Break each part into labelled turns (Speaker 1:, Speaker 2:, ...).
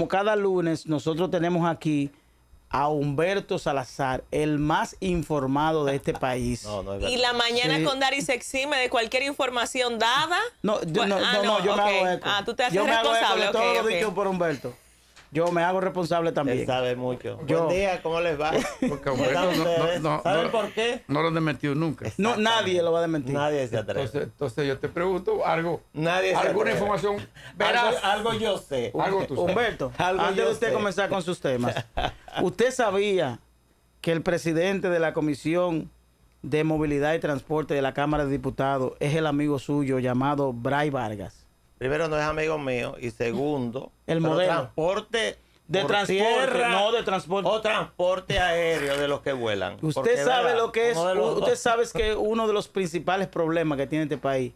Speaker 1: cada lunes, nosotros tenemos aquí a Humberto Salazar, el más informado de este país.
Speaker 2: Y la mañana con Dari se exime de cualquier información dada.
Speaker 1: No, yo me hago eco.
Speaker 2: Tú te haces
Speaker 1: yo me
Speaker 2: responsable.
Speaker 1: Hago eco de todo lo dicho por Humberto. Yo me hago responsable también.
Speaker 3: Él sabe mucho. Buen día, ¿cómo les va?
Speaker 4: Porque Humberto
Speaker 3: ¿Saben por qué?
Speaker 4: No lo han desmentido nunca.
Speaker 1: No, nadie lo va a desmentir.
Speaker 3: Nadie se atreve.
Speaker 4: Entonces yo te pregunto algo.
Speaker 3: Nadie se
Speaker 4: alguna
Speaker 3: atreve.
Speaker 4: información. Verás.
Speaker 3: Algo yo sé.
Speaker 4: Algo tú sabes.
Speaker 1: Humberto,
Speaker 3: Algo
Speaker 1: antes
Speaker 3: yo
Speaker 1: de usted
Speaker 3: sé.
Speaker 1: comenzar con sus temas, ¿usted sabía que el presidente de la Comisión de Movilidad y Transporte de la Cámara de Diputados es el amigo suyo llamado Bray Vargas?
Speaker 3: Primero, no es amigo mío. Y segundo,
Speaker 1: El modelo.
Speaker 3: Transporte
Speaker 1: De
Speaker 3: por
Speaker 1: transporte,
Speaker 3: tierra
Speaker 1: no de transporte.
Speaker 3: o transporte aéreo de los que vuelan. Porque,
Speaker 1: Usted sabe
Speaker 3: ¿verdad?
Speaker 1: lo que es,
Speaker 3: Uno de los
Speaker 1: usted
Speaker 3: dos.
Speaker 1: sabe que uno de los principales problemas que tiene este país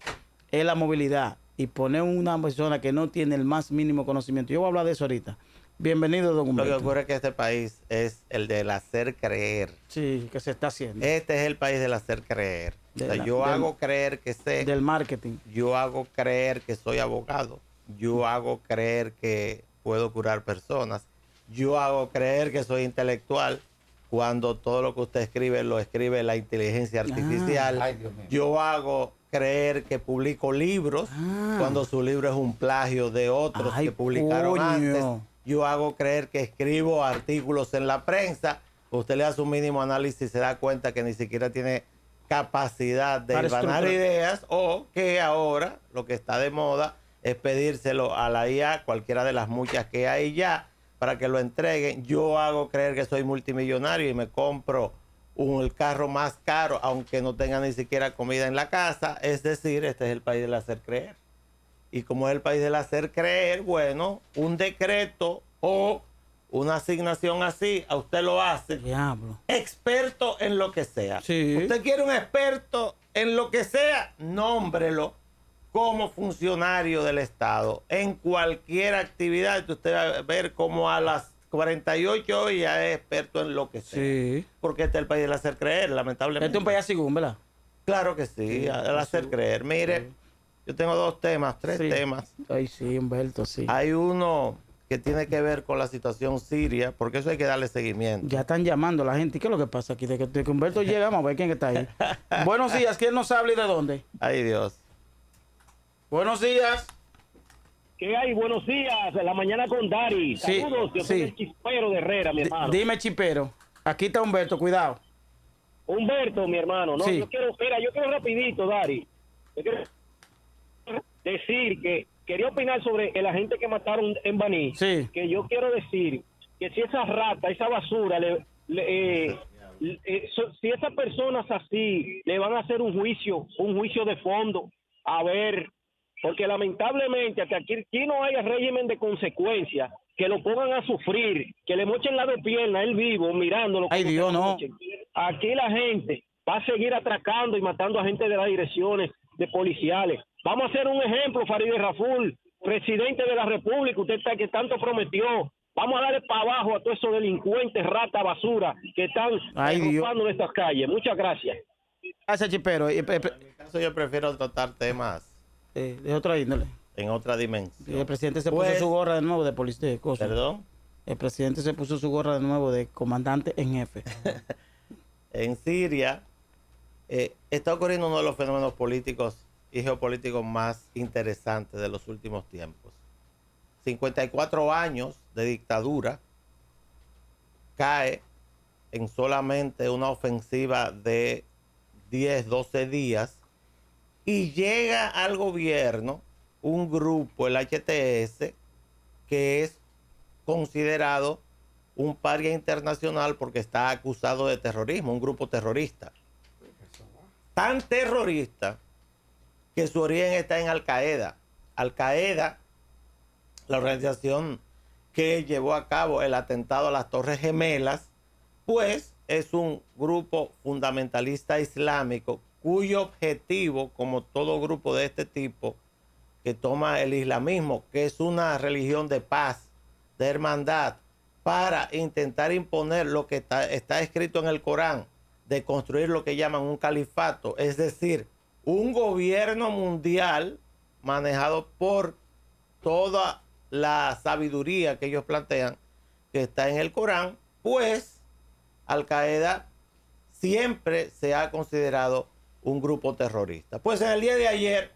Speaker 1: es la movilidad y poner una persona que no tiene el más mínimo conocimiento. Yo voy a hablar de eso ahorita. Bienvenido, don
Speaker 3: Lo que
Speaker 1: Humberto.
Speaker 3: ocurre es que este país es el del hacer creer.
Speaker 1: Sí, que se está haciendo.
Speaker 3: Este es el país del hacer creer. O sea, yo
Speaker 1: del-
Speaker 3: hago creer que sé.
Speaker 1: Del marketing.
Speaker 3: Yo hago creer que soy abogado. Yo hago creer que puedo curar personas. Yo hago creer que soy intelectual cuando todo lo que usted escribe lo escribe la inteligencia artificial.
Speaker 4: Ay, Dios mío.
Speaker 3: Yo hago creer que publico libros cuando su libro es un plagio de otros
Speaker 1: Ay,
Speaker 3: que publicaron
Speaker 1: coño.
Speaker 3: antes. Yo hago creer que escribo artículos en la prensa. Usted le hace un mínimo análisis y se da cuenta que ni siquiera tiene capacidad de
Speaker 1: Para
Speaker 3: hilvanar
Speaker 1: estructurar.
Speaker 3: ideas, o que ahora lo que está de moda es pedírselo a la IA, cualquiera de las muchas que hay ya, para que lo entreguen. Yo hago creer que soy multimillonario y me compro el carro más caro, aunque no tenga ni siquiera comida en la casa. Es decir, este es el país del hacer creer. Y como es el país del hacer creer, bueno, un decreto o una asignación así, a usted lo hace
Speaker 1: Diablo.
Speaker 3: experto en lo que sea.
Speaker 1: Sí.
Speaker 3: Usted quiere un experto en lo que sea, nómbrelo como funcionario del Estado en cualquier actividad. Usted va a ver como a las 48 horas ya es experto en lo que sea.
Speaker 1: Sí.
Speaker 3: Porque este es el país del hacer creer, lamentablemente.
Speaker 1: Este es un país según, ¿verdad?
Speaker 3: Claro que sí, el hacer creer. Mire, yo tengo tres
Speaker 1: Sí.
Speaker 3: temas.
Speaker 1: Ay, sí, Humberto, sí.
Speaker 3: Hay uno que tiene que ver con la situación siria, porque eso hay que darle seguimiento.
Speaker 1: Ya están llamando a la gente. ¿Y qué es lo que pasa aquí? De que Humberto llega, vamos a ver quién está ahí. Buenos días, ¿quién nos habla y de dónde?
Speaker 3: Ay, Dios.
Speaker 1: Buenos días.
Speaker 5: ¿Qué hay? Buenos días, en la mañana con Dari.
Speaker 1: Sí,
Speaker 5: Saludos, yo soy
Speaker 1: sí.
Speaker 5: el chispero de Herrera, mi hermano.
Speaker 1: Dime, chipero. Aquí está Humberto, cuidado.
Speaker 5: Humberto, mi hermano, no,
Speaker 1: Sí.
Speaker 5: yo quiero rapidito, Dari. Yo quiero decir que quería opinar sobre el agente que mataron en Baní.
Speaker 1: Sí.
Speaker 5: Que yo quiero decir que si esa rata, esa basura, si esas personas así le van a hacer un juicio de fondo, a ver, porque lamentablemente hasta aquí no haya régimen de consecuencias, que lo pongan a sufrir, que le mochen la de pierna, él vivo, mirándolo.
Speaker 1: Ay,
Speaker 5: como
Speaker 1: Dios,
Speaker 5: que lo
Speaker 1: no.
Speaker 5: mochen. Aquí la gente va a seguir atracando y matando a gente de las direcciones de policiales. Vamos a hacer un ejemplo, Farideh Raful, presidente de la República, usted está que tanto prometió. Vamos a darle para abajo a todos esos delincuentes, rata, basura, que están
Speaker 1: Ay, Dios.
Speaker 5: ocupando estas calles. Muchas gracias.
Speaker 1: Gracias, chipero.
Speaker 3: En mi caso yo prefiero tratar temas
Speaker 1: De otra índole.
Speaker 3: en otra dimensión.
Speaker 1: El presidente se
Speaker 3: Pues,
Speaker 1: puso su gorra de nuevo de policía. De cosas.
Speaker 3: Perdón.
Speaker 1: El presidente se puso su gorra de nuevo de comandante en jefe.
Speaker 3: En Siria está ocurriendo uno de los fenómenos políticos y geopolíticos más interesantes de los últimos tiempos. 54 años de dictadura cae en solamente una ofensiva de 10, 12 días y llega al gobierno un grupo, el HTS, que es considerado un paria internacional porque está acusado de terrorismo, un grupo terrorista. Tan terrorista que su origen está en Al-Qaeda. Al-Qaeda, la organización que llevó a cabo el atentado a las Torres Gemelas, pues es un grupo fundamentalista islámico cuyo objetivo, como todo grupo de este tipo, que toma el islamismo, que es una religión de paz, de hermandad, para intentar imponer lo que está escrito en el Corán, de construir lo que llaman un califato, es decir, un gobierno mundial manejado por toda la sabiduría que ellos plantean que está en el Corán, pues Al Qaeda siempre se ha considerado un grupo terrorista. Pues en el día de ayer,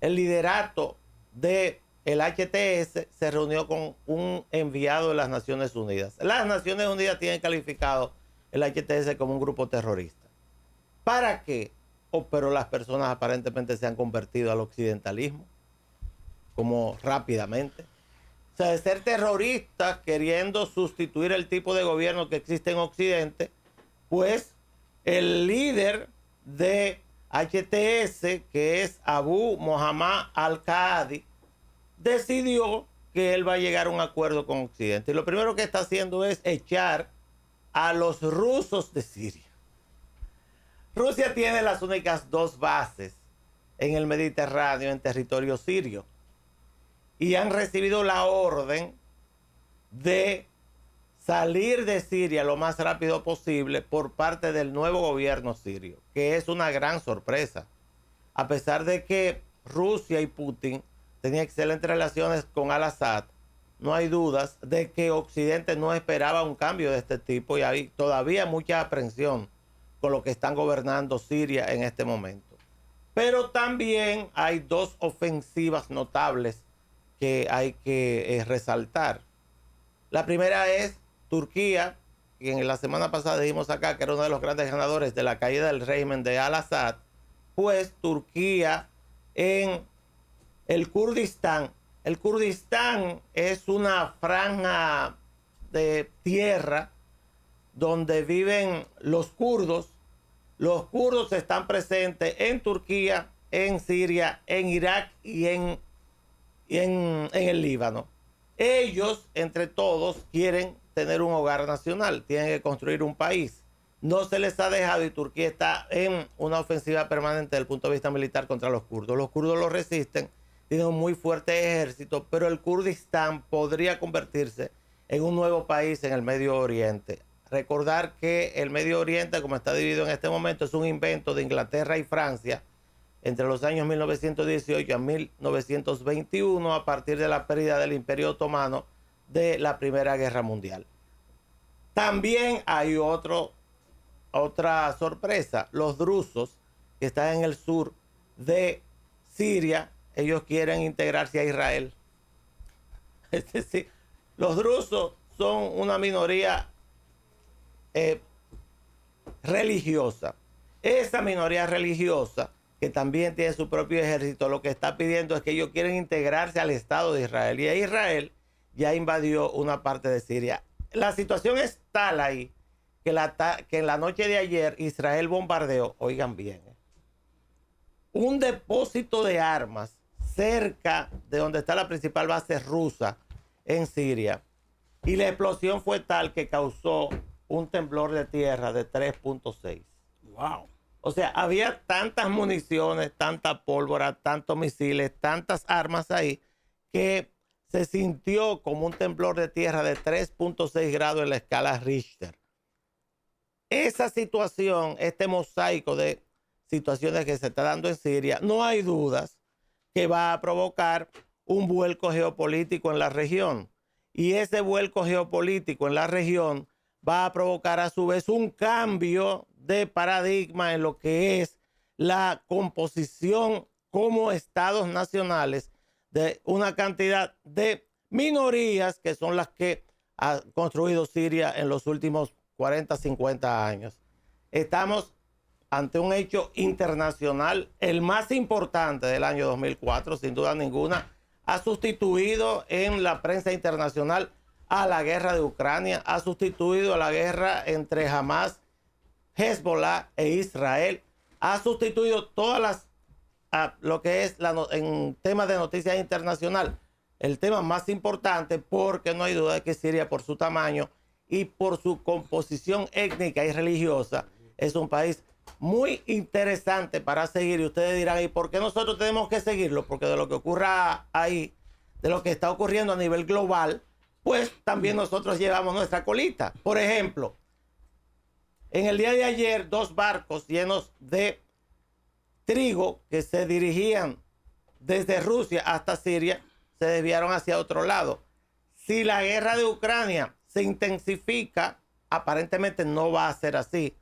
Speaker 3: el liderato del HTS se reunió con un enviado de las Naciones Unidas. Las Naciones Unidas tienen calificado el HTS como un grupo terrorista. ¿Para qué? Pero las personas aparentemente se han convertido al occidentalismo, como rápidamente. O sea, de ser terroristas queriendo sustituir el tipo de gobierno que existe en Occidente, pues el líder de HTS, que es Abu Muhammad al-Qadi, decidió que él va a llegar a un acuerdo con Occidente. Y lo primero que está haciendo es echar a los rusos de Siria. Rusia tiene las únicas 2 bases en el Mediterráneo, en territorio sirio. Y han recibido la orden de salir de Siria lo más rápido posible por parte del nuevo gobierno sirio, que es una gran sorpresa. A pesar de que Rusia y Putin tenían excelentes relaciones con al-Assad, no hay dudas de que Occidente no esperaba un cambio de este tipo y hay todavía mucha aprensión con lo que están gobernando Siria en este momento. Pero también hay 2 ofensivas notables que hay que resaltar. La primera es Turquía, que en la semana pasada dijimos acá que era uno de los grandes ganadores de la caída del régimen de al-Assad. Pues Turquía en el Kurdistán. El Kurdistán es una franja de tierra donde viven los kurdos. Los kurdos están presentes en Turquía, en Siria, en Irak y en el Líbano. Ellos, entre todos, quieren tener un hogar nacional, tienen que construir un país. No se les ha dejado y Turquía está en una ofensiva permanente desde el punto de vista militar contra los kurdos. Los kurdos lo resisten, tienen un muy fuerte ejército, pero el Kurdistán podría convertirse en un nuevo país en el Medio Oriente. Recordar que el Medio Oriente, como está dividido en este momento, es un invento de Inglaterra y Francia entre los años 1918 a 1921, a partir de la pérdida del Imperio Otomano de la Primera Guerra Mundial. También hay otra sorpresa. Los drusos, que están en el sur de Siria, ellos quieren integrarse a Israel. Es decir, los drusos son una minoría religiosa. Esa minoría religiosa, que también tiene su propio ejército, lo que está pidiendo es que ellos quieren integrarse al Estado de Israel. Y Israel ya invadió una parte de Siria. La situación es tal ahí que en la noche de ayer Israel bombardeó, oigan bien, un depósito de armas cerca de donde está la principal base rusa en Siria. Y la explosión fue tal que causó un temblor de tierra de 3.6.
Speaker 1: Wow.
Speaker 3: O sea, había tantas municiones, tanta pólvora, tantos misiles, tantas armas ahí, que se sintió como un temblor de tierra de 3.6 grados en la escala Richter. Esa situación, este mosaico de situaciones que se está dando en Siria, no hay dudas que va a provocar un vuelco geopolítico en la región. Y ese vuelco geopolítico en la región va a provocar a su vez un cambio de paradigma en lo que es la composición como estados nacionales de una cantidad de minorías que son las que ha construido Siria en los últimos 40, 50 años. Estamos ante un hecho internacional, el más importante del año 2004, sin duda ninguna. Ha sustituido en la prensa internacional a la guerra de Ucrania, ha sustituido a la guerra entre Hamas, Hezbollah e Israel, ha sustituido todas las, lo que es en temas de noticias internacional, el tema más importante, porque no hay duda de que Siria, por su tamaño y por su composición étnica y religiosa, es un país muy interesante para seguir. Y ustedes dirán, ¿y por qué nosotros tenemos que seguirlo? Porque de lo que ocurra ahí, de lo que está ocurriendo a nivel global, pues también nosotros llevamos nuestra colita. Por ejemplo, en el día de ayer, 2 barcos llenos de trigo que se dirigían desde Rusia hasta Siria se desviaron hacia otro lado. Si la guerra de Ucrania se intensifica, aparentemente no va a ser así.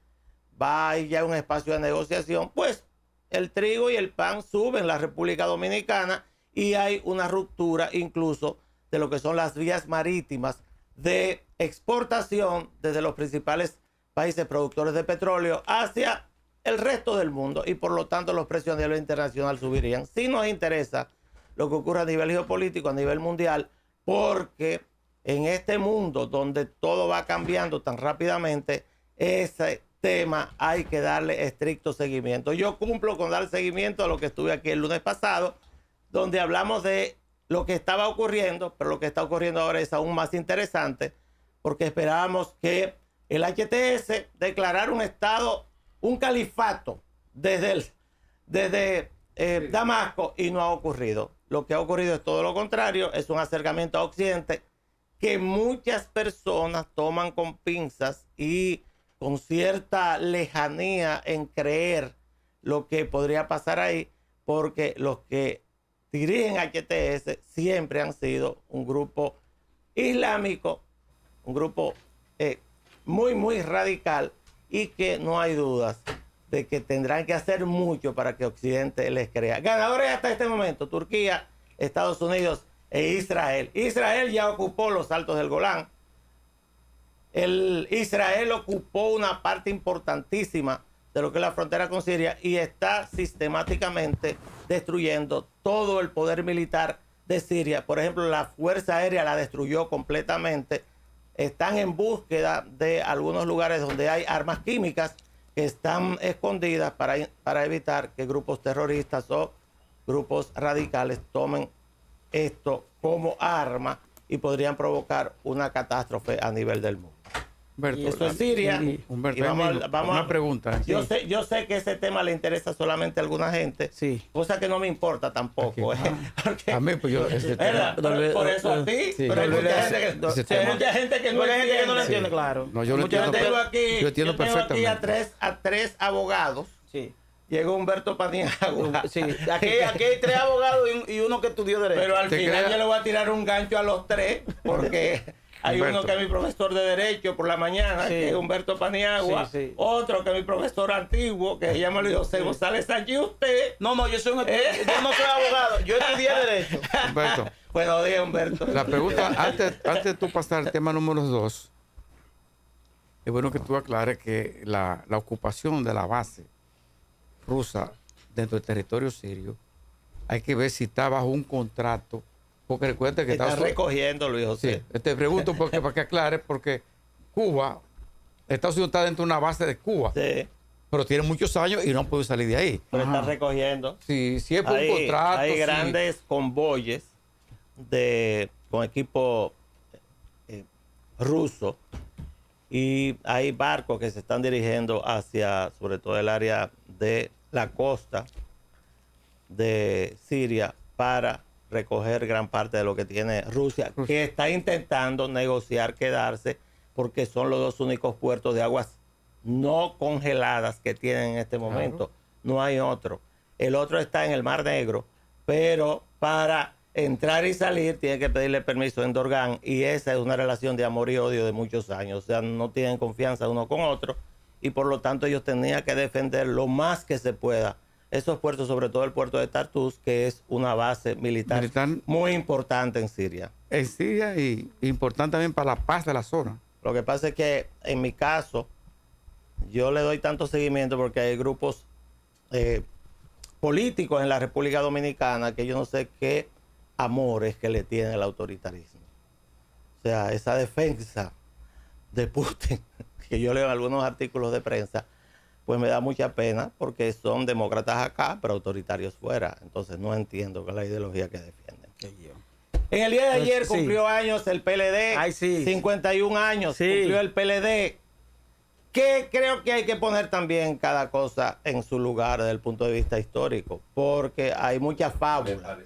Speaker 3: Va a ir ya un espacio de negociación, pues el trigo y el pan suben en la República Dominicana y hay una ruptura incluso de lo que son las vías marítimas de exportación desde los principales países productores de petróleo hacia el resto del mundo, y por lo tanto los precios a nivel internacional subirían. Sí nos interesa lo que ocurre a nivel geopolítico, a nivel mundial, porque en este mundo donde todo va cambiando tan rápidamente, ese tema hay que darle estricto seguimiento. Yo cumplo con dar seguimiento a lo que estuve aquí el lunes pasado, donde hablamos de lo que estaba ocurriendo, pero lo que está ocurriendo ahora es aún más interesante, porque esperábamos que el HTS declarara un estado, un califato desde Damasco, y no ha ocurrido. Lo que ha ocurrido es todo lo contrario, es un acercamiento a Occidente que muchas personas toman con pinzas y con cierta lejanía en creer lo que podría pasar ahí, porque los que dirigen HTS siempre han sido un grupo islámico, un grupo muy, muy radical, y que no hay dudas de que tendrán que hacer mucho para que Occidente les crea. Ganadores hasta este momento: Turquía, Estados Unidos e Israel. Israel ya ocupó los Altos del Golán. Israel ocupó una parte importantísima de lo que es la frontera con Siria y está sistemáticamente destruyendo todo el poder militar de Siria. Por ejemplo, la Fuerza Aérea la destruyó completamente. Están en búsqueda de algunos lugares donde hay armas químicas que están escondidas para evitar que grupos terroristas o grupos radicales tomen esto como arma y podrían provocar una catástrofe a nivel del mundo.
Speaker 4: Humberto,
Speaker 3: Y eso es Siria.
Speaker 4: Humberto,
Speaker 3: Y
Speaker 4: una pregunta.
Speaker 3: Yo sé que ese tema le interesa solamente a alguna gente,
Speaker 1: Sí.
Speaker 3: cosa que no me importa tampoco. Porque,
Speaker 4: A mí, pues yo...
Speaker 3: ¿verdad? Por eso a ti,
Speaker 4: Sí.
Speaker 3: pero hay mucha gente
Speaker 4: Ese
Speaker 3: que, hay
Speaker 4: tema.
Speaker 3: mucha gente que no
Speaker 1: Porque hay gente que no lo
Speaker 3: entiende.
Speaker 1: entiende, claro.
Speaker 4: No, yo lo
Speaker 3: Yo
Speaker 4: entiendo.
Speaker 3: tengo aquí,
Speaker 4: Yo entiendo
Speaker 3: yo tengo aquí
Speaker 4: perfectamente.
Speaker 3: a tres abogados.
Speaker 1: Sí.
Speaker 3: Llegó Humberto Paniagua.
Speaker 1: Sí. Aquí hay 3 abogados y uno que estudió derecho.
Speaker 3: Pero al
Speaker 4: ¿Te
Speaker 3: final
Speaker 4: creas?
Speaker 3: yo le voy a tirar un gancho a los 3, porque hay
Speaker 4: Humberto.
Speaker 3: uno que es mi profesor de Derecho por la mañana,
Speaker 1: Sí.
Speaker 3: que es Humberto Paniagua.
Speaker 1: Sí, sí.
Speaker 3: Otro que es mi profesor antiguo, que se llama Luis José González Sánchez. ¿Y usted?
Speaker 1: No, yo yo no soy abogado, yo estudié derecho.
Speaker 4: Humberto,
Speaker 3: Buenos días, Humberto.
Speaker 4: la pregunta, antes de tú pasar al tema número 2, es bueno que tú aclares que la ocupación de la base rusa dentro del territorio sirio, hay que ver si está bajo un contrato, porque recuerda que
Speaker 3: Está recogiendo, Luis José.
Speaker 4: Sí, te pregunto porque, para que aclares, porque Cuba, Estados Unidos está dentro de una base de Cuba,
Speaker 3: Sí,
Speaker 4: pero tiene muchos años y no puede salir de ahí.
Speaker 3: pero está
Speaker 1: Ajá.
Speaker 3: recogiendo.
Speaker 4: Si es por un
Speaker 3: Hay,
Speaker 4: contrato,
Speaker 3: hay
Speaker 4: sí.
Speaker 3: grandes convoyes con equipo ruso, y hay barcos que se están dirigiendo hacia, sobre todo el área de la costa de Siria, para recoger gran parte de lo que tiene Rusia, que está intentando negociar quedarse, porque son los 2 únicos puertos de aguas no congeladas que tienen en este momento. No hay otro. El otro está en el Mar Negro, pero para entrar y salir tiene que pedirle permiso en Dorgán, y esa es una relación de amor y odio de muchos años. O sea, no tienen confianza uno con otro, y por lo tanto ellos tenían que defender lo más que se pueda esos puertos, sobre todo el puerto de Tartus, que es una base militar muy importante en Siria.
Speaker 4: En Siria y importante también para la paz de la zona.
Speaker 3: Lo que pasa es que en mi caso, yo le doy tanto seguimiento porque hay grupos políticos en la República Dominicana que yo no sé qué amores que le tiene el autoritarismo. O sea, esa defensa de Putin, que yo leo en algunos artículos de prensa, pues me da mucha pena, porque son demócratas acá, pero autoritarios fuera. Entonces no entiendo con la ideología que defienden. En el día de ayer
Speaker 1: Sí.
Speaker 3: cumplió años el PLD.
Speaker 1: Ay, sí.
Speaker 3: 51 años
Speaker 1: Sí.
Speaker 3: cumplió el PLD. Que creo que hay que poner también cada cosa en su lugar desde el punto de vista histórico, porque hay mucha
Speaker 6: Me
Speaker 3: fábula.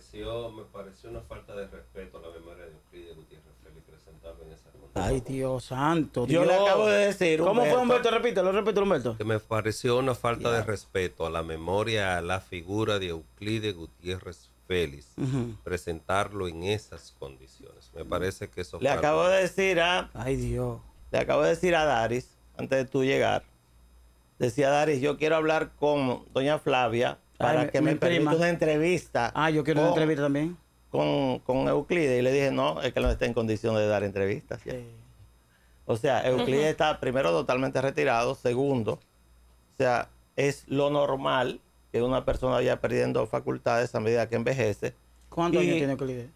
Speaker 6: pareció una falta de respeto a la memoria de Euclides Gutiérrez Félix presentarlo en esa ronda.
Speaker 1: Ay, Dios santo.
Speaker 3: Yo le
Speaker 1: Dios.
Speaker 3: acabo de decir,
Speaker 1: ¿Cómo fue,
Speaker 3: Humberto?
Speaker 1: Humberto? Repítelo, Humberto.
Speaker 6: Que me pareció una falta de respeto a la memoria, a la figura de Euclides Gutiérrez Félix presentarlo en esas condiciones. Me parece que eso
Speaker 3: Le
Speaker 6: fue
Speaker 3: acabo
Speaker 6: algo-
Speaker 3: de decir a
Speaker 1: Ay, Dios.
Speaker 3: Le acabo de decir a Daris, antes de tú llegar, decía Daris, yo quiero hablar con doña Flavia para
Speaker 1: Ay,
Speaker 3: que
Speaker 1: mi
Speaker 3: me permita
Speaker 1: prima.
Speaker 3: una entrevista.
Speaker 1: Ah, yo quiero una
Speaker 3: con-
Speaker 1: entrevista también.
Speaker 3: con Euclides. Y le dije, no, es que no está en condiciones de dar entrevistas. ¿sí? O sea, Euclides está, primero, totalmente retirado. Segundo, o sea, es lo normal que una persona vaya perdiendo facultades a medida que envejece.
Speaker 1: ¿Cuántos
Speaker 3: Y-
Speaker 1: años tiene Euclides?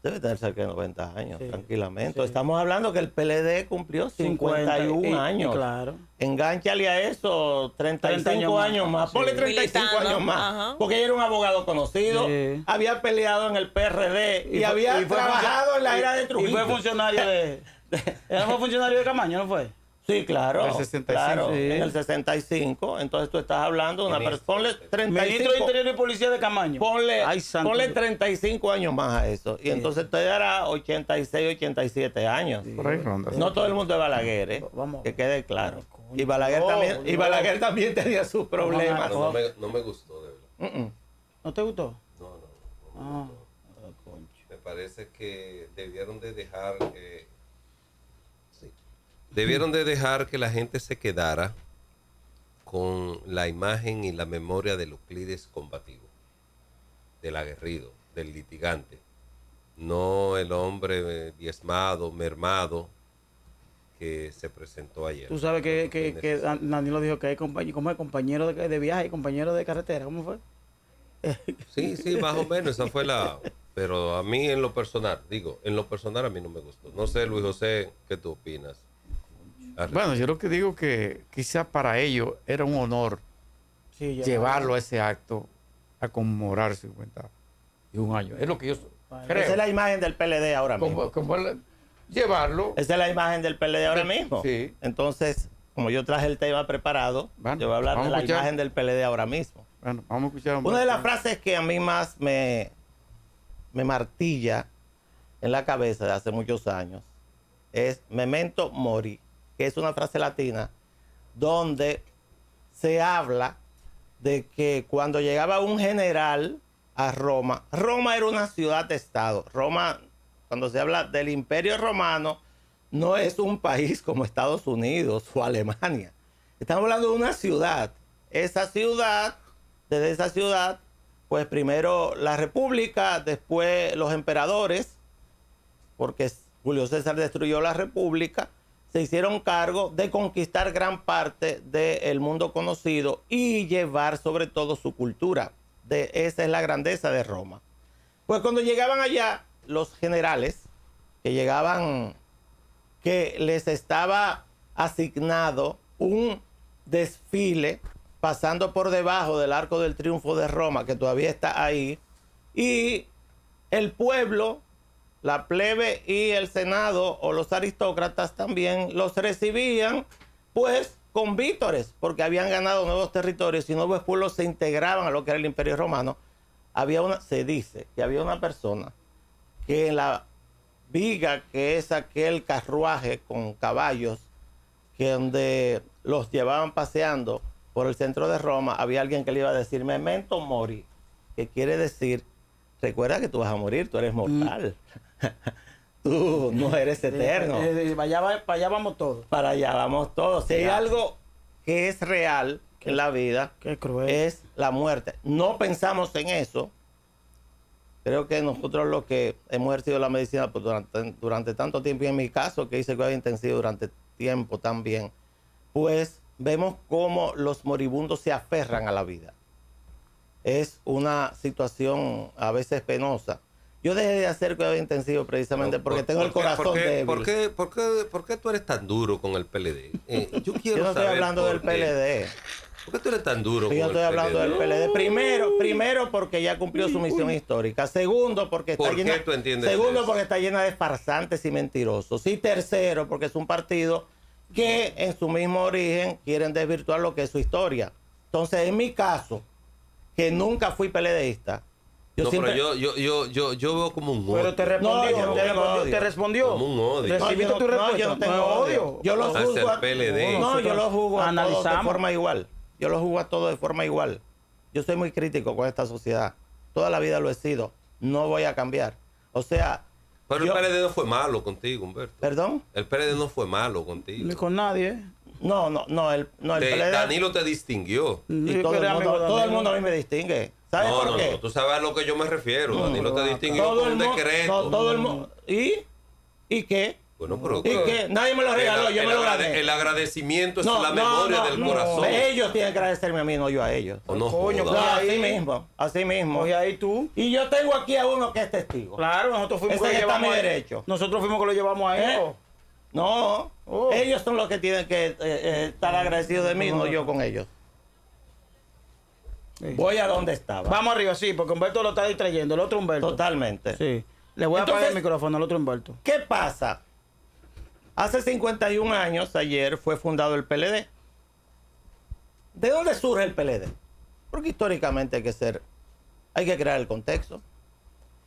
Speaker 3: Debe tener cerca de 90 años,
Speaker 1: Sí,
Speaker 3: tranquilamente.
Speaker 1: sí.
Speaker 3: Estamos hablando que el PLD cumplió 51
Speaker 1: y
Speaker 3: años.
Speaker 1: claro.
Speaker 3: Engánchale a eso 35 años más.
Speaker 1: Sí.
Speaker 3: Ponle 35
Speaker 2: Militando,
Speaker 3: años más.
Speaker 2: ajá.
Speaker 3: Porque ella era un abogado conocido,
Speaker 1: Sí.
Speaker 3: había peleado en el PRD y,
Speaker 1: fue-
Speaker 3: había
Speaker 1: y fue
Speaker 3: trabajado
Speaker 1: funcio-
Speaker 3: en la era de
Speaker 1: Y
Speaker 3: Trujillo.
Speaker 1: fue funcionario de... ¿Él fue funcionario de Camaño, no fue?
Speaker 3: Sí, claro.
Speaker 4: Del 65,
Speaker 3: claro,
Speaker 1: sí.
Speaker 3: en el 65. Entonces tú estás hablando de una persona. Ponle
Speaker 1: Ministro de
Speaker 3: 35.
Speaker 1: Interior y Policía de Camaño.
Speaker 3: Ponle,
Speaker 1: Ay, santo
Speaker 3: ponle
Speaker 1: Dios.
Speaker 3: 35 años más a eso. Y entonces usted hará 86, 87 años.
Speaker 4: Por ahí ronda.
Speaker 3: No todo el mundo es Balaguer, ¿eh?
Speaker 1: Vamos.
Speaker 3: Que quede claro.
Speaker 1: Coño.
Speaker 3: Y Balaguer,
Speaker 1: No,
Speaker 3: también, y
Speaker 1: no.
Speaker 3: Balaguer también tenía sus problemas.
Speaker 6: No, no me gustó, de verdad.
Speaker 1: ¿No te gustó?
Speaker 6: No.
Speaker 1: Ah, concho.
Speaker 6: Me parece que debieron de dejar debieron de dejar que la gente se quedara con la imagen y la memoria del Euclides combativo, del aguerrido, del litigante, no el hombre diezmado, mermado que se presentó ayer.
Speaker 1: Tú sabes que Danilo dijo que hay ¿cómo es? Compañero de viaje, compañero de carretera, ¿cómo fue?
Speaker 6: Sí, más o menos, esa fue la... Pero a mí en lo personal, a mí no me gustó. No sé, Luis José, ¿qué tú opinas?
Speaker 4: Bueno, yo lo que digo que quizá para ellos era un honor
Speaker 1: Sí, ya.
Speaker 4: llevarlo a ese acto a conmemorar 51 años. Es lo que yo creo.
Speaker 3: Esa es la imagen del PLD ahora mismo.
Speaker 4: Llevarlo.
Speaker 3: Esa es la imagen del PLD ahora mismo.
Speaker 4: Sí.
Speaker 3: Entonces, como yo traje el tema preparado,
Speaker 4: Bueno,
Speaker 3: yo voy a hablar de
Speaker 4: vamos a
Speaker 3: la
Speaker 4: escuchar.
Speaker 3: imagen del PLD ahora mismo.
Speaker 4: Bueno, vamos a escuchar
Speaker 3: Una de las frases que a mí más me martilla en la cabeza de hace muchos años es memento mori, que es una frase latina donde se habla de que cuando llegaba un general a Roma, Roma era una ciudad-estado. Roma, cuando se habla del Imperio Romano, no es un país como Estados Unidos o Alemania. Estamos hablando de una ciudad. Esa ciudad, desde esa ciudad, pues primero la República, después los emperadores, porque Julio César destruyó la República, se hicieron cargo de conquistar gran parte del mundo conocido y llevar sobre todo su cultura. Esa es la grandeza de Roma. Pues cuando llegaban allá, los generales que llegaban, que les estaba asignado un desfile pasando por debajo del Arco del Triunfo de Roma, que todavía está ahí, y el pueblo, la plebe y el Senado o los aristócratas también los recibían pues con vítores, porque habían ganado nuevos territorios y nuevos pueblos se integraban a lo que era el Imperio Romano. Se dice que había una persona que en la viga, que es aquel carruaje con caballos, que donde los llevaban paseando por el centro de Roma, había alguien que le iba a decir memento mori, que quiere decir, recuerda que tú vas a morir, tú eres mortal. Tú no eres eterno.
Speaker 1: Para allá vamos todos.
Speaker 3: Para allá vamos todos. Si hay algo que es real en la vida,
Speaker 1: Qué cruel.
Speaker 3: es la muerte. No pensamos en eso. Creo que nosotros los que hemos ejercido la medicina pues, durante tanto tiempo, y en mi caso, que hice cuidado intensivo durante tiempo también, pues vemos cómo los moribundos se aferran a la vida. Es una situación a veces penosa. Yo dejé de hacer cuidado intensivo precisamente porque tengo el corazón débil.
Speaker 6: ¿Por qué tú eres tan duro con el PLD? Yo quiero
Speaker 3: Yo no estoy
Speaker 6: saber
Speaker 3: hablando del
Speaker 6: por qué.
Speaker 3: PLD.
Speaker 6: ¿Por qué tú eres tan duro
Speaker 3: Yo
Speaker 6: con
Speaker 3: estoy
Speaker 6: el
Speaker 3: hablando del PLD. Primero porque ya cumplió su misión histórica. Segundo porque está
Speaker 6: ¿Por qué
Speaker 3: llena.
Speaker 6: tú entiendes
Speaker 3: Segundo
Speaker 6: eso?
Speaker 3: porque está llena de farsantes y mentirosos. Y tercero porque es un partido que en su mismo origen quieren desvirtuar lo que es su historia. Entonces, en mi caso, que nunca fui PLDista,
Speaker 6: Pero yo veo como un odio.
Speaker 1: Pero te respondió,
Speaker 3: No, yo no tengo odio.
Speaker 1: te respondió.
Speaker 6: Como un odio.
Speaker 1: ¿Recibiste tu respuesta?
Speaker 3: yo no tengo odio. Yo los
Speaker 6: Hacia
Speaker 3: juzgo
Speaker 6: el PLD.
Speaker 3: No, yo los juzgo a todos de
Speaker 1: Analizamos.
Speaker 3: forma igual. Yo los juzgo a todos de forma igual. Yo soy muy crítico con esta sociedad. toda la vida lo he sido, no voy a cambiar. O sea...
Speaker 6: Pero el PLD no fue malo contigo, Humberto.
Speaker 3: ¿Perdón?
Speaker 6: El PLD no fue malo contigo.
Speaker 1: Ni con nadie.
Speaker 3: No, el PLD...
Speaker 6: Danilo te distinguió.
Speaker 3: Y todo el mundo a mí me distingue. ¿Sabes por qué?
Speaker 6: No, tú sabes a lo que yo me refiero. Danilo te distinguió
Speaker 3: Todo
Speaker 6: con
Speaker 3: el
Speaker 6: un
Speaker 3: mundo...
Speaker 6: decreto.
Speaker 3: todo el mundo... ¿Y qué?
Speaker 6: Bueno, pero...
Speaker 3: ¿Y qué? Nadie me lo regaló, yo me lo gané.
Speaker 6: El agradecimiento es la memoria del corazón.
Speaker 3: Ellos tienen que agradecerme a mí, no yo a ellos.
Speaker 6: O no,
Speaker 1: Coño,
Speaker 6: joda.
Speaker 3: Así mismo.
Speaker 1: Oye, ahí tú.
Speaker 3: Y yo tengo aquí a uno que es testigo.
Speaker 1: Claro, nosotros fuimos
Speaker 3: Ese
Speaker 1: que lo
Speaker 3: está a mi
Speaker 1: llevamos a él.
Speaker 3: derecho.
Speaker 1: Nosotros fuimos que lo llevamos a él.
Speaker 3: No,
Speaker 1: Oh.
Speaker 3: ellos son los que tienen que estar agradecidos de mí, no yo con ellos.
Speaker 1: Sí.
Speaker 3: Voy a donde estaba.
Speaker 1: Vamos arriba, sí, porque Humberto lo está distrayendo. El otro Humberto.
Speaker 3: Totalmente.
Speaker 1: Sí. Le voy a apagar el micrófono al otro Humberto.
Speaker 3: ¿Qué pasa? Hace 51 años, ayer, fue fundado el PLD. ¿De dónde surge el PLD? Porque históricamente hay que crear el contexto.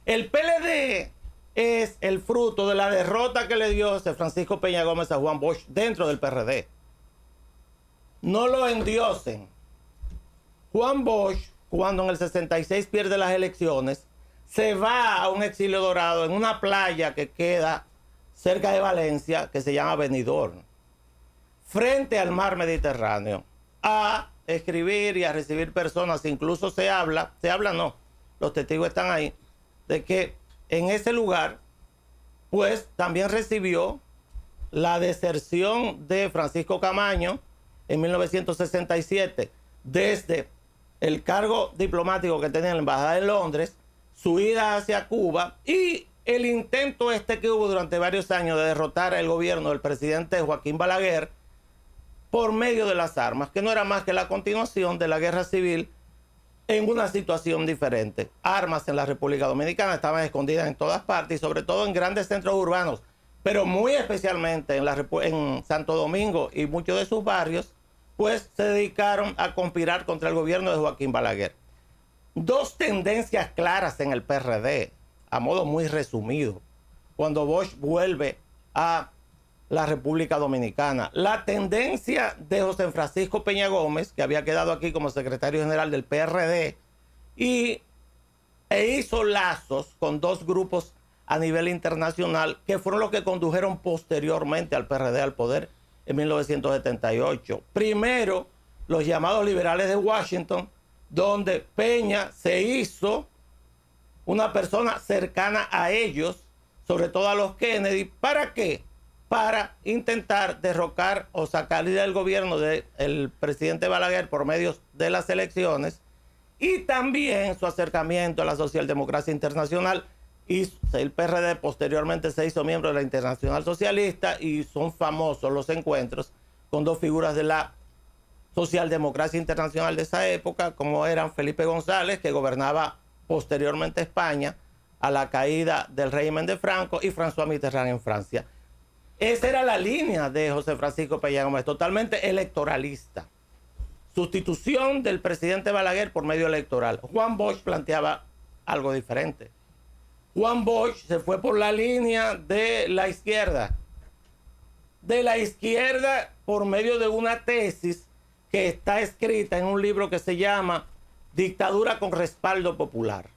Speaker 3: El PLD es el fruto de la derrota que le dio José Francisco Peña Gómez a Juan Bosch dentro del PRD. No lo endiosen. Juan Bosch, cuando en el 66 pierde las elecciones, se va a un exilio dorado en una playa que queda cerca de Valencia, que se llama Benidorm, frente al mar Mediterráneo, a escribir y a recibir personas. Incluso los testigos están ahí, de que en ese lugar, pues también recibió la deserción de Francisco Camaño en 1967, desde el cargo diplomático que tenía en la Embajada de Londres, su ida hacia Cuba y el intento que hubo durante varios años de derrotar el gobierno del presidente Joaquín Balaguer por medio de las armas, que no era más que la continuación de la guerra civil en una situación diferente. Armas en la República Dominicana estaban escondidas en todas partes y sobre todo en grandes centros urbanos, pero muy especialmente en Santo Domingo y muchos de sus barrios, pues se dedicaron a conspirar contra el gobierno de Joaquín Balaguer. Dos tendencias claras en el PRD, a modo muy resumido, cuando Bosch vuelve a la República Dominicana. La tendencia de José Francisco Peña Gómez, que había quedado aquí como secretario general del PRD, e hizo lazos con dos grupos a nivel internacional que fueron los que condujeron posteriormente al PRD al poder en 1978. Primero, los llamados liberales de Washington, donde Peña se hizo una persona cercana a ellos, sobre todo a los Kennedy. ¿Para qué? Para intentar derrocar o sacar del gobierno del presidente Balaguer por medio de las elecciones, y también su acercamiento a la socialdemocracia internacional. Y el PRD posteriormente se hizo miembro de la Internacional Socialista y son famosos los encuentros con dos figuras de la socialdemocracia internacional de esa época, como eran Felipe González, que gobernaba posteriormente España a la caída del régimen de Franco, y François Mitterrand en Francia. Esa era la línea de José Francisco Peña Gómez, totalmente electoralista. Sustitución del presidente Balaguer por medio electoral. Juan Bosch planteaba algo diferente. Juan Bosch se fue por la línea de la izquierda. De la izquierda por medio de una tesis que está escrita en un libro que se llama Dictadura con respaldo popular,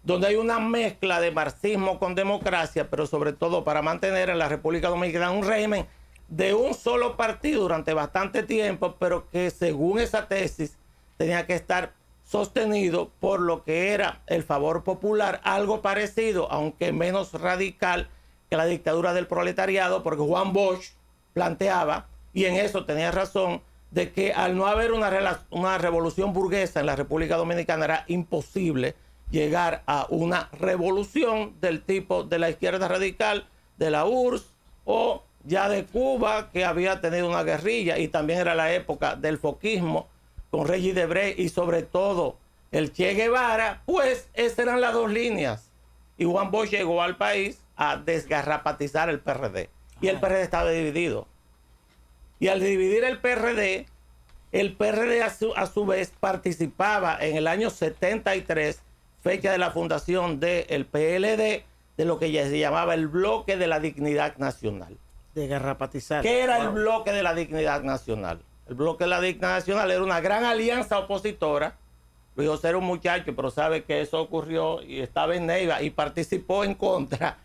Speaker 3: donde hay una mezcla de marxismo con democracia, pero sobre todo para mantener en la República Dominicana un régimen de un solo partido durante bastante tiempo, pero que según esa tesis tenía que estar sostenido por lo que era el favor popular, algo parecido, aunque menos radical, que la dictadura del proletariado, porque Juan Bosch planteaba, y en eso tenía razón, de que al no haber una revolución burguesa en la República Dominicana era imposible llegar a una revolución del tipo de la izquierda radical, de la URSS o ya de Cuba, que había tenido una guerrilla, y también era la época del foquismo con Regis Debray y sobre todo el Che Guevara. Pues esas eran las dos líneas. Y Juan Bosch llegó al país a desgarrapatizar el PRD. Y el PRD estaba dividido. Y al dividir el PRD a su vez participaba en el año 73, fecha de la fundación del PLD, de lo que ya se llamaba el Bloque de la Dignidad Nacional.
Speaker 1: Desgarrapatizar.
Speaker 3: ¿Qué era el Bloque de la Dignidad Nacional? El Bloque de la Dignidad Nacional era una gran alianza opositora Luis José era un muchacho, pero sabe que eso ocurrió y estaba en Neiva y participó en contra.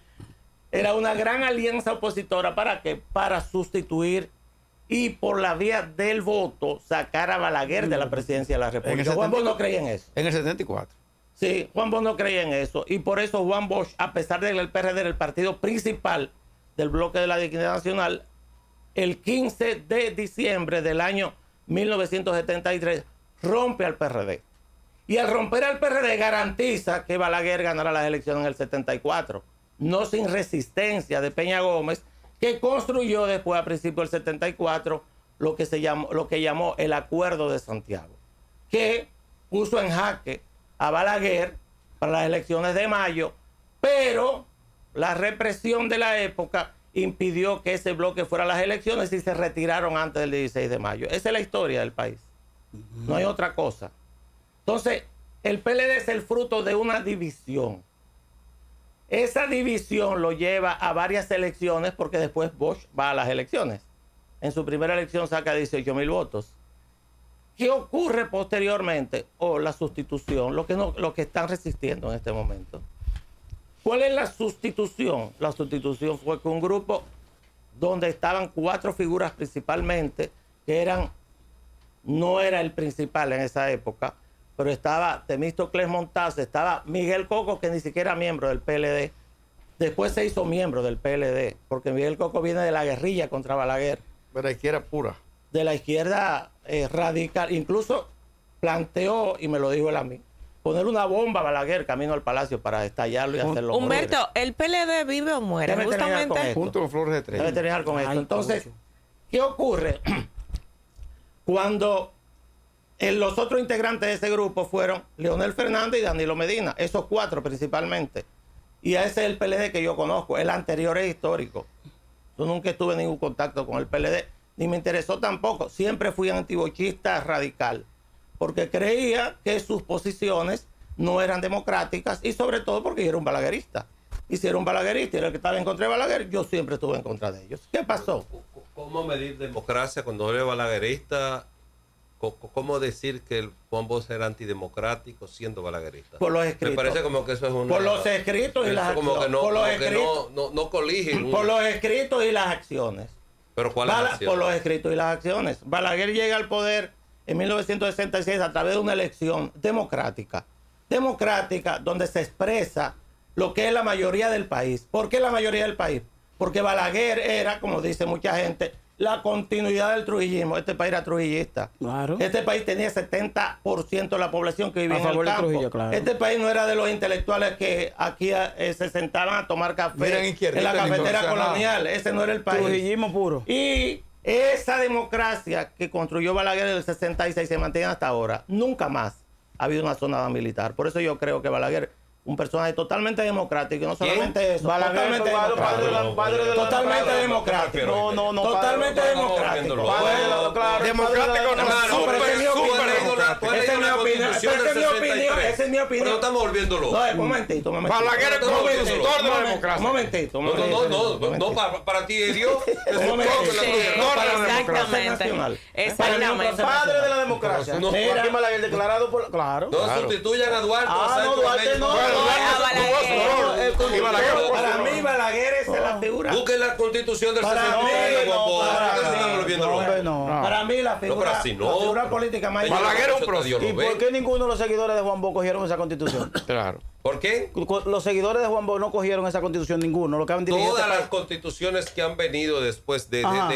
Speaker 3: Era una gran alianza opositora ¿para qué? Para sustituir y por la vía del voto sacar a Balaguer de la presidencia de la República. Juan Bosch no creía en eso.
Speaker 4: En el 74.
Speaker 3: Sí, Juan Bosch no creía en eso. Y por eso Juan Bosch, a pesar de que el PRD era el partido principal del bloque de la Dignidad Nacional, el 15 de diciembre del año 1973 rompe al PRD. Y al romper al PRD garantiza que Balaguer ganará las elecciones en el 74. No sin resistencia de Peña Gómez, que construyó después, a principios del 74, lo que llamó el Acuerdo de Santiago, que puso en jaque a Balaguer para las elecciones de mayo, pero la represión de la época impidió que ese bloque fuera a las elecciones y se retiraron antes del 16 de mayo. Esa es la historia del país. No hay otra cosa. Entonces, el PLD es el fruto de una división. Esa división lo lleva a varias elecciones porque después Bosch va a las elecciones. En su primera elección saca 18,000 votos. ¿Qué ocurre posteriormente? La sustitución, lo que están resistiendo en este momento. ¿Cuál es la sustitución? La sustitución fue que un grupo donde estaban 4 figuras principalmente, que no era el principal en esa época, pero estaba Temístocles Montaz, estaba Miguel Coco, que ni siquiera era miembro del PLD. Después se hizo miembro del PLD, porque Miguel Coco viene de la guerrilla contra Balaguer.
Speaker 4: De la izquierda pura.
Speaker 3: De la izquierda radical. Incluso planteó, y me lo dijo él a mí, poner una bomba a Balaguer camino al Palacio para estallarlo y hacerlo morir.
Speaker 2: Humberto, ¿el PLD vive o muere?
Speaker 3: Déjame terminar con
Speaker 2: Justamente.
Speaker 3: esto.
Speaker 4: Junto con Flores de Estrella.
Speaker 3: Debe terminar con esto.
Speaker 1: Ay,
Speaker 3: Entonces,
Speaker 1: coño.
Speaker 3: ¿qué ocurre? Cuando los otros integrantes de ese grupo fueron Leonel Fernández y Danilo Medina, esos 4 principalmente. Y ese es el PLD que yo conozco. El anterior es histórico. Yo nunca tuve ningún contacto con el PLD, ni me interesó tampoco. Siempre fui antibochista radical, porque creía que sus posiciones no eran democráticas y sobre todo porque yo era un balaguerista. Y si era un balaguerista y era el que estaba en contra de Balaguer, yo siempre estuve en contra de ellos. ¿Qué pasó?
Speaker 6: ¿Cómo medir democracia cuando eres balaguerista? ¿Cómo decir que el Juan Bosch era antidemocrático siendo balaguerista?
Speaker 3: Por los escritos.
Speaker 6: Me parece como que eso es una...
Speaker 3: Por los escritos y
Speaker 6: eso
Speaker 3: las
Speaker 6: como
Speaker 3: acciones.
Speaker 6: que no,
Speaker 3: Por los
Speaker 6: como que
Speaker 3: escritos.
Speaker 6: no colige.
Speaker 3: Por los escritos y las acciones.
Speaker 6: ¿Pero cuáles acciones?
Speaker 3: Por los escritos y las acciones. Balaguer llega al poder en 1966 a través de una elección democrática. Democrática, donde se expresa lo que es la mayoría del país. ¿Por qué la mayoría del país? Porque Balaguer era, como dice mucha gente, la continuidad del trujillismo. Este país era trujillista.
Speaker 1: Claro.
Speaker 3: Este país tenía 70% de la población que vivía
Speaker 1: A
Speaker 3: en el
Speaker 1: favor de
Speaker 3: campo.
Speaker 1: Trujillo, claro.
Speaker 3: Este país no era de los intelectuales que aquí se sentaban a tomar
Speaker 4: Miren,
Speaker 3: café
Speaker 4: izquierdita,
Speaker 3: en la cafetera
Speaker 4: entonces,
Speaker 3: colonial. Ese no era el país.
Speaker 1: Trujillismo puro.
Speaker 3: Y esa democracia que construyó Balaguer en el 66 se mantiene hasta ahora. Nunca más ha habido una zona militar. Por eso yo creo que Balaguer, un personaje totalmente democrático, y no solamente eso,
Speaker 1: Balaguer,
Speaker 3: totalmente
Speaker 1: padre de la
Speaker 3: totalmente
Speaker 1: democracia.
Speaker 3: democrático.
Speaker 1: No,
Speaker 3: Totalmente
Speaker 1: padre,
Speaker 3: democrático.
Speaker 1: Claro,
Speaker 4: Democrático no,
Speaker 3: pero esa es mi opinión. Esa es mi opinión. Esa es mi opinión.
Speaker 6: Pero estamos volviendo locos.
Speaker 3: No, un momentito.
Speaker 4: Balaguer es constructor de la democracia.
Speaker 3: Un momentito.
Speaker 6: No, para ti es Dios. Es
Speaker 3: Un
Speaker 6: un
Speaker 3: momentito.
Speaker 6: poco la
Speaker 2: Sí,
Speaker 3: nacional.
Speaker 2: exactamente.
Speaker 1: Padre de la democracia.
Speaker 6: No,
Speaker 1: Joaquín Balaguer declarado por... Claro.
Speaker 6: No sustituyan a Duarte.
Speaker 1: No, Duarte no.
Speaker 3: Para mí Balaguer es la figura.
Speaker 6: Busquen la constitución del
Speaker 3: Para
Speaker 6: 63,
Speaker 3: mí,
Speaker 6: Juan Bosch.
Speaker 3: para
Speaker 6: ¿Qué se están
Speaker 3: mí,
Speaker 6: volviendo
Speaker 1: no,
Speaker 6: locos?
Speaker 1: hombre, no.
Speaker 3: Para mí la
Speaker 6: pero
Speaker 3: figura,
Speaker 6: así no.
Speaker 3: la figura política más
Speaker 4: Balaguer es un
Speaker 6: Dios lo
Speaker 1: ¿Y
Speaker 6: ve.
Speaker 1: por qué ninguno de los seguidores de Juan Bosch cogieron esa constitución?
Speaker 4: Claro.
Speaker 6: ¿Por qué?
Speaker 1: Los seguidores de Juan Bosch no cogieron esa constitución, ninguno. Lo que han dirigido
Speaker 6: Todas
Speaker 1: este
Speaker 6: las
Speaker 1: país.
Speaker 6: constituciones que han venido después
Speaker 1: Ajá.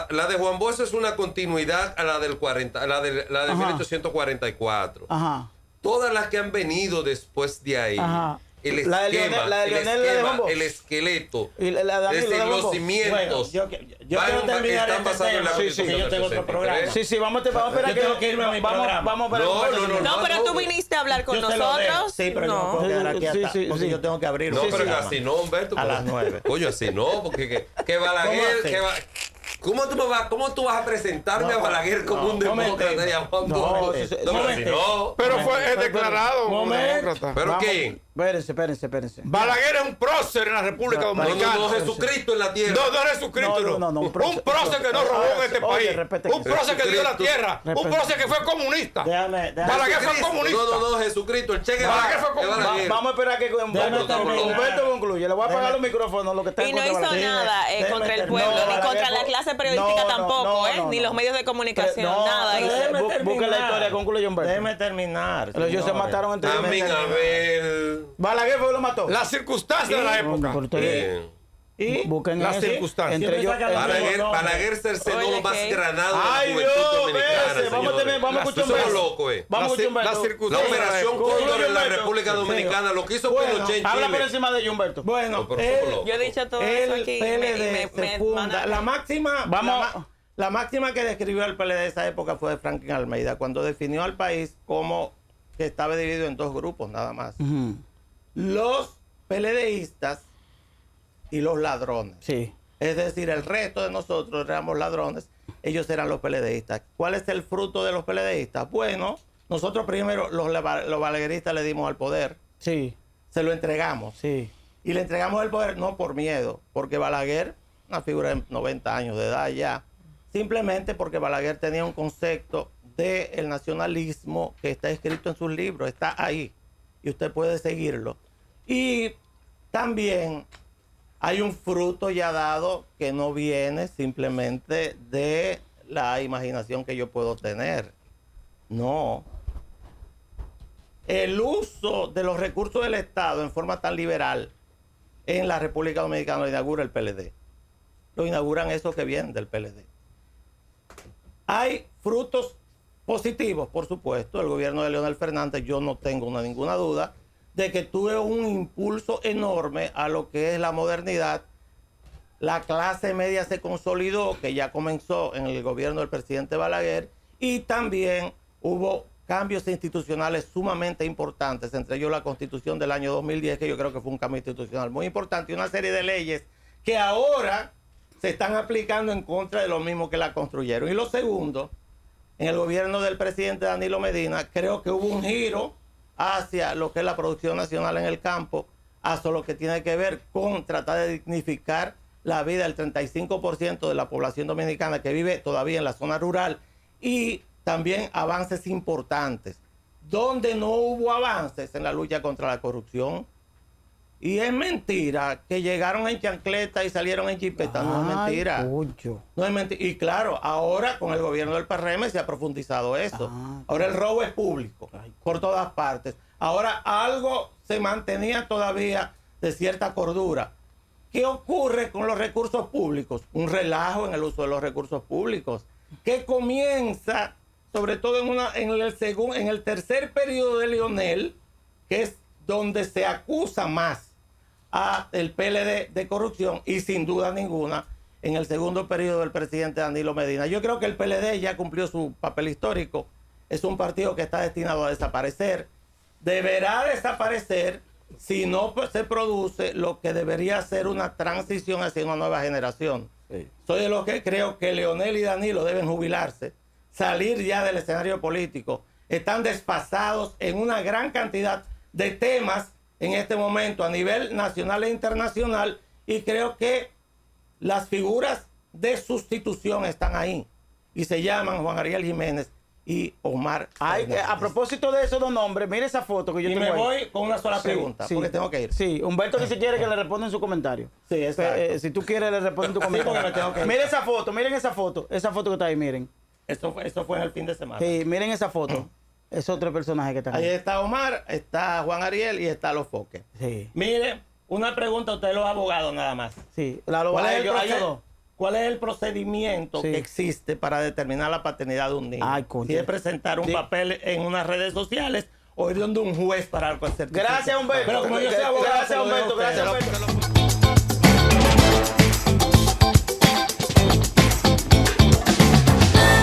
Speaker 6: la de Juan Bosch es una continuidad a la del 40, la de
Speaker 1: Ajá.
Speaker 6: 1844.
Speaker 1: Ajá.
Speaker 6: Todas las que han venido después de ahí,
Speaker 1: Ajá.
Speaker 6: el
Speaker 1: La de
Speaker 6: esquema,
Speaker 1: Leonel- la de
Speaker 6: el
Speaker 1: Leonel de
Speaker 6: esquema,
Speaker 1: Juan Bosch.
Speaker 6: el esqueleto,
Speaker 1: Y la de Danilo,
Speaker 6: desde
Speaker 1: la de Juan
Speaker 6: los
Speaker 1: Bosch.
Speaker 6: cimientos,
Speaker 3: Yo quiero terminar
Speaker 6: están
Speaker 3: este
Speaker 6: basados en la
Speaker 3: tema.
Speaker 6: Constitución
Speaker 3: Sí, yo tengo
Speaker 6: del
Speaker 3: otro programa.
Speaker 6: 63.
Speaker 1: Sí, vamos a esperar
Speaker 3: Yo tengo que irme a mi programa.
Speaker 1: Vamos a esperar.
Speaker 6: No.
Speaker 2: No, pero tú viniste a hablar con
Speaker 3: Yo se lo dejo.
Speaker 2: nosotros.
Speaker 3: Sí, pero yo no
Speaker 2: No.
Speaker 3: puedo quedar aquí hasta,
Speaker 1: Sí,
Speaker 3: porque
Speaker 1: sí.
Speaker 3: yo tengo que abrir
Speaker 6: No,
Speaker 3: un
Speaker 6: pero que
Speaker 3: programa.
Speaker 6: así no, Humberto.
Speaker 3: A
Speaker 6: pero-
Speaker 3: las 9.
Speaker 6: Coño, así no, porque que Balaguer,
Speaker 3: ¿Cómo así?
Speaker 6: ¿cómo tú vas a presentarme
Speaker 3: No,
Speaker 6: a Balaguer como
Speaker 3: no,
Speaker 6: un demócrata y a Juan
Speaker 3: no,
Speaker 6: Bosch?
Speaker 3: sí,
Speaker 6: No, pero así no.
Speaker 4: Pero fue, declarado demócrata.
Speaker 6: ¿Pero
Speaker 1: Vamos,
Speaker 6: quién?
Speaker 1: Espérense.
Speaker 4: Balaguer es un prócer en la República Dominicana.
Speaker 6: No, Jesucristo en la tierra.
Speaker 4: No, Jesucristo.
Speaker 1: No,
Speaker 4: un prócer que no robó en este
Speaker 1: Oye,
Speaker 4: país.
Speaker 1: respete
Speaker 4: Un prócer que dio la tierra. Un prócer que fue comunista. Balaguer fue comunista.
Speaker 6: No, Jesucristo, el Che
Speaker 4: Balaguer fue
Speaker 6: Guevara.
Speaker 4: comunista.
Speaker 1: Vamos a esperar que Humberto concluya. Le voy a apagar los micrófonos, lo que está
Speaker 2: Y
Speaker 1: en
Speaker 2: no
Speaker 1: contra
Speaker 2: hizo
Speaker 1: de Balaguer.
Speaker 2: nada contra el pueblo,
Speaker 1: No,
Speaker 2: ni contra la clase periodística tampoco, ni los medios de comunicación, nada.
Speaker 1: Busca la historia, concluye Humberto.
Speaker 3: Déjeme terminar.
Speaker 1: Ellos se mataron entre ellos.
Speaker 6: Amén, Abel.
Speaker 1: Balaguer fue que lo mató.
Speaker 4: Las circunstancias de la época.
Speaker 6: Bien.
Speaker 1: Busquen
Speaker 4: Las
Speaker 1: eso.
Speaker 4: circunstancias.
Speaker 1: Entre ellos.
Speaker 6: Balaguer cercenó
Speaker 2: Oye,
Speaker 6: lo más
Speaker 2: ¿qué?
Speaker 6: granado de la
Speaker 1: Ay,
Speaker 6: juventud
Speaker 1: Dios,
Speaker 6: dominicana,
Speaker 1: vamos a
Speaker 6: señores.
Speaker 1: escuchar
Speaker 6: Somos
Speaker 1: Humberto.
Speaker 6: locos,
Speaker 1: Vamos a escuchar Humberto.
Speaker 4: Las
Speaker 6: La
Speaker 4: circunstancias.
Speaker 6: operación
Speaker 1: Concluye,
Speaker 6: Cóndor en la
Speaker 1: Humberto.
Speaker 6: República Dominicana, lo que hizo
Speaker 3: Bueno,
Speaker 6: Pinochet en
Speaker 1: Habla por
Speaker 6: Chile.
Speaker 1: encima de ellos, Humberto.
Speaker 3: Bueno,
Speaker 6: No, pero somos locos.
Speaker 2: Yo he dicho todo eso
Speaker 3: el
Speaker 2: aquí.
Speaker 3: PLD se funda. La máxima,
Speaker 1: Vamos.
Speaker 3: la máxima que describió el PLD de esa época fue de Franklin Almeida, cuando definió al país como que estaba dividido en dos grupos nada más. Los PLDistas y los ladrones.
Speaker 1: Sí.
Speaker 3: Es decir, el resto de nosotros éramos ladrones, ellos eran los PLDistas. ¿Cuál es el fruto de los PLDistas? Bueno, nosotros primero, los balagueristas, le dimos al poder.
Speaker 1: Sí.
Speaker 3: Se lo entregamos.
Speaker 1: Sí.
Speaker 3: Y le entregamos el poder no por miedo, porque Balaguer, una figura de 90 años de edad ya, simplemente porque Balaguer tenía un concepto del nacionalismo que está escrito en sus libros, está ahí, y usted puede seguirlo. Y también hay un fruto ya dado que no viene simplemente de la imaginación que yo puedo tener. No. El uso de los recursos del Estado en forma tan liberal en la República Dominicana lo inaugura el PLD. Lo inauguran esos que vienen del PLD. Hay frutos positivos, por supuesto. El gobierno de Leonel Fernández, yo no tengo ninguna duda de que tuvo un impulso enorme a lo que es la modernidad. La clase media se consolidó, que ya comenzó en el gobierno del presidente Balaguer, y también hubo cambios institucionales sumamente importantes, entre ellos la Constitución del año 2010, que yo creo que fue un cambio institucional muy importante, y una serie de leyes que ahora se están aplicando en contra de los mismos que la construyeron. Y lo segundo, en el gobierno del presidente Danilo Medina, creo que hubo un giro hacia lo que es la producción nacional en el campo, hacia lo que tiene que ver con tratar de dignificar la vida del 35% de la población dominicana que vive todavía en la zona rural, y también avances importantes. Donde no hubo avances en la lucha contra la corrupción. Y es mentira que llegaron en chancleta y salieron en chipeta. No es mentira. No es mentira. Y claro, ahora con el gobierno del PRM se ha profundizado eso. Ahora el robo es público por todas partes. Ahora algo se mantenía todavía de cierta cordura. ¿Qué ocurre con los recursos públicos? Un relajo en el uso de los recursos públicos que comienza sobre todo en el tercer periodo de Leonel, que es donde se acusa más a el PLD de corrupción, y sin duda ninguna en el segundo periodo del presidente Danilo Medina. Yo creo que el PLD ya cumplió su papel histórico. Es un partido que está destinado a desaparecer. Deberá desaparecer si no se produce lo que debería ser una transición hacia una nueva generación. Sí. Soy de los que creo que Leonel y Danilo deben jubilarse, salir ya del escenario político. Están desfasados en una gran cantidad de temas en este momento a nivel nacional e internacional, y creo que las figuras de sustitución están ahí y se llaman Juan Ariel Jiménez y Omar.
Speaker 1: A propósito de esos dos nombres, mire esa foto que yo tengo
Speaker 3: me
Speaker 1: ahí.
Speaker 3: voy con una sola pregunta, porque tengo que ir.
Speaker 1: Sí, Humberto ni siquiera que le responda en su comentario.
Speaker 3: Sí, exacto.
Speaker 1: Si tú quieres, le responde en tu comentario.
Speaker 3: porque me tengo que ir.
Speaker 1: Miren esa foto, esa foto que está ahí, miren.
Speaker 3: Eso fue en el fin de semana.
Speaker 1: Sí, miren esa foto. Es otro personaje que está
Speaker 3: ahí.
Speaker 1: Ahí
Speaker 3: Está Omar, está Juan Ariel y está Los Foques.
Speaker 1: Sí.
Speaker 3: Mire, una pregunta a ustedes los abogados nada más.
Speaker 1: Sí.
Speaker 3: ¿Cuál es el procedimiento que existe para determinar la paternidad de un niño? Si es presentar un papel en unas redes sociales o ir donde un juez para hacer.
Speaker 1: Gracias, Humberto.
Speaker 3: Pero como yo soy abogado,
Speaker 1: gracias, Humberto.